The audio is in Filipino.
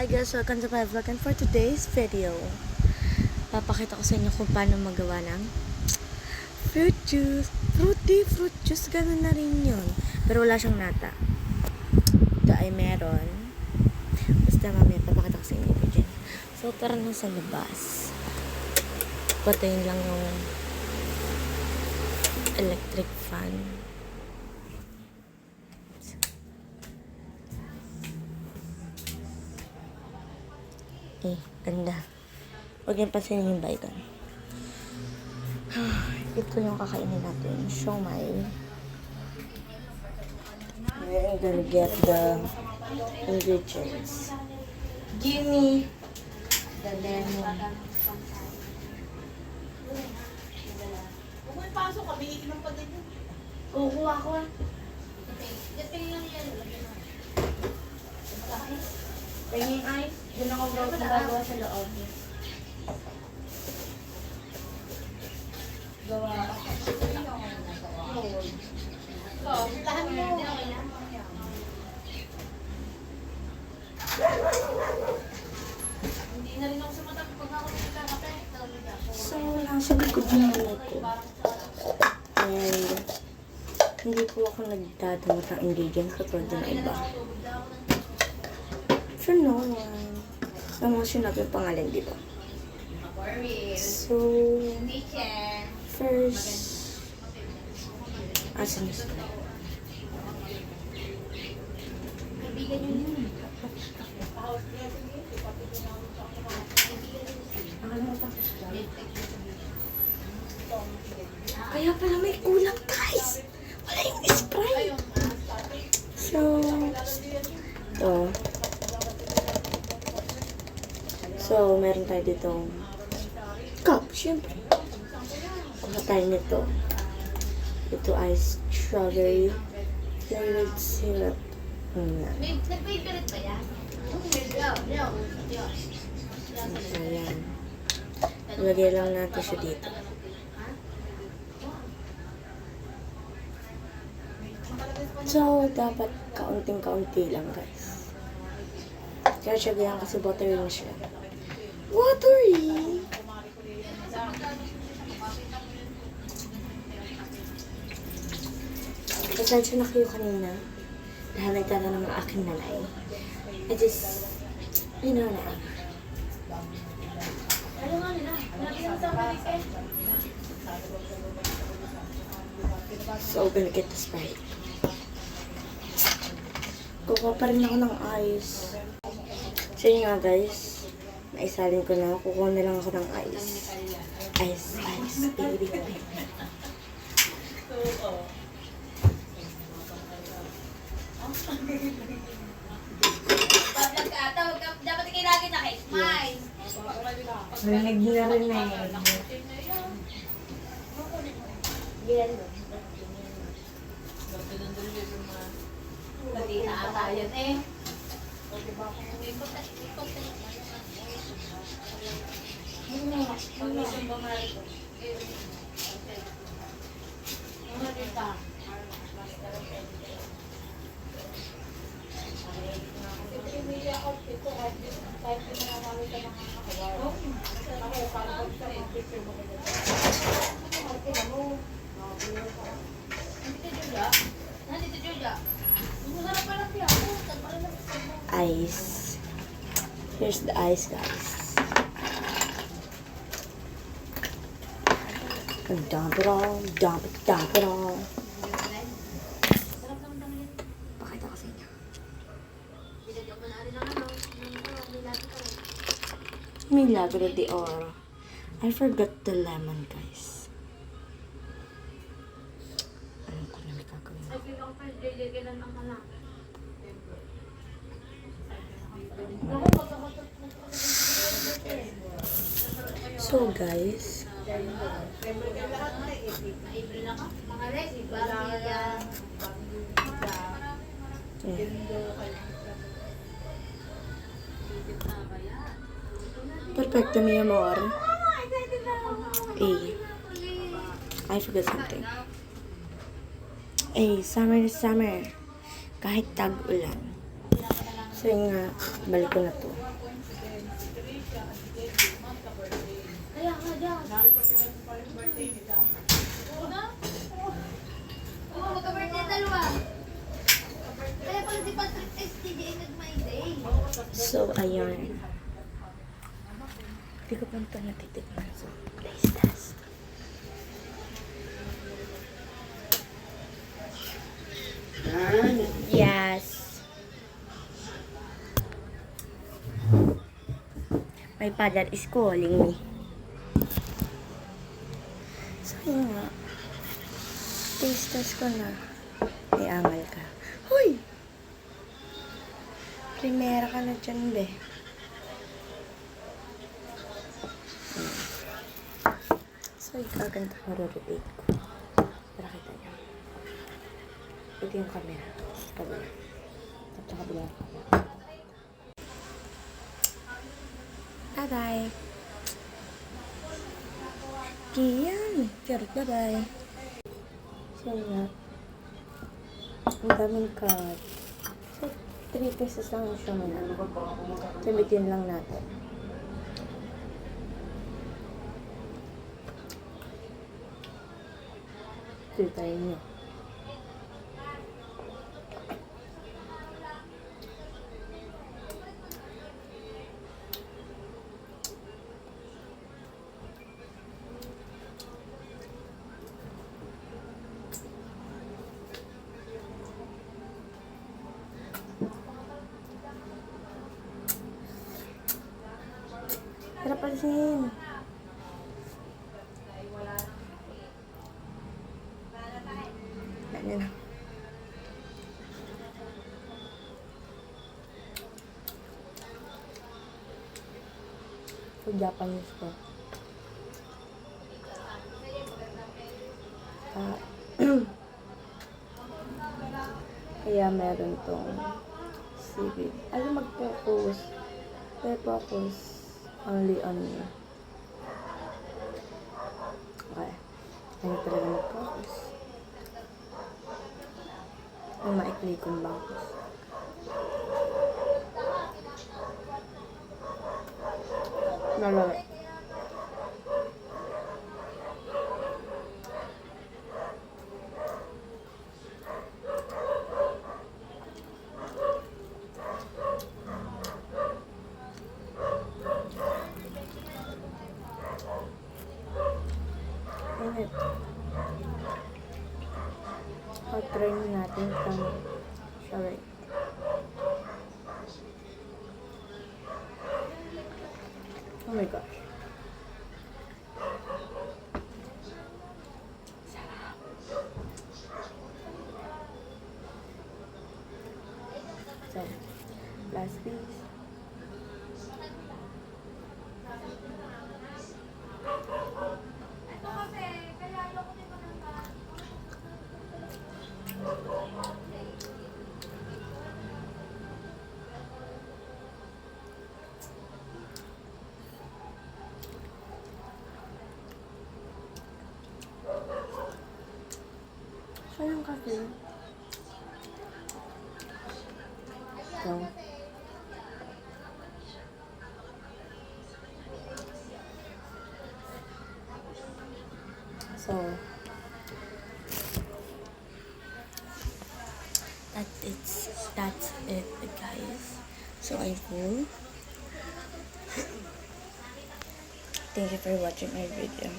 Hi guys, welcome to my vlog, and for today's video papakita ko sa inyo kung paano magawa ng fruit juice. Fruit juice, ganun na rin yun, pero wala siyang nata. Ito ay meron, basta mamaya papakita ko sa inyo dyan. So tara na sa labas, patayin lang yung electric fan. Ganda. Huwag yung pansinin yung bacon. Ito yung kakainin natin. Siomai. We're gonna get the ingredients. Give me the lemon. Kung may pasok ka, bihiin ng pagdating. Oo, kuha ko. Tingin lang yan. Tingin ay. Doon ako gagawa sa loob. Gawa. Lahat mo. Hindi na rin ako sumatag pag ako nagkakape. So, nasa likod na ito. And, hindi po ako nagdadamot ng ingredients katulad ng iba. For no one. Ang mga sinabi yung pangalan, di ba? So, first, asan na sila? Kaya pala may kulang, guys! Wala yung Sprite! So, ito. So, meron tayo ditong cup, syempre. Kuha tayo nito. Ito ay strawberry flavored syrup. Nag-favorite ba yan? Ayan. Ilagay lang natin siya dito. So, dapat kaunting-kaunti lang, guys. Kaya siya ganyan kasi buttery na siya. Watery! Pasensya na kayo kanina dahil nagtatanong ng aking nanay. I just, you know na. So, gonna get the Sprite. Kukuha pa rin ako ng ice. So yun nga guys, naisalin ko na. Kukuha na lang ako ng ice. Ice, baby. Dapat kayo lagi naka-smile. Rinig na rin na eh. Hindi na ata yun eh. Ice. Here's the ice, guys. Dump it all. Dump it all. Pakita ko sa inyo. Milagro de Oro. I forgot the lemon, guys. Alam ko na may kakawin. So guys, perfecto mi amor. I forgot something. Summer. Kahit tag-ulan. So yun nga, balik ko na to. Kaya nga dyan. Oo, magka-birthday dalawa. Kaya pala si Patrick STJ nag-my day. So, ayun. Hindi ko pa ito natitignan. So, taste test. Yes. My father is calling me. So, yun nga. Taste test ko na. May angal ka. Hoy! Primera ka na dyan, be. So, ikaganto ko, rotate ko. Para kita niyo. Ito yung camera. Kabila. At sa kabila yung camera. Bye-bye. Kiyan. Charot, bye-bye. So, nga. Ang daming card. So, 3 pesos lang siya muna. Sabitin lang natin. Ito tayo niyo. Tara pansin. Ano na. So, Japanese ko. Kaya meron tong seaweed. Ayaw mag-focus. Kaya focus only on me. Okay. Ayaw talaga mag-focus. Ang maikli kong bangkos. Nalala. Init. Try natin kung siya right. Oh my gosh. Sarap. So, last piece. Siya yung kape. So, that's it guys. So I'm full. Thank you for watching my video.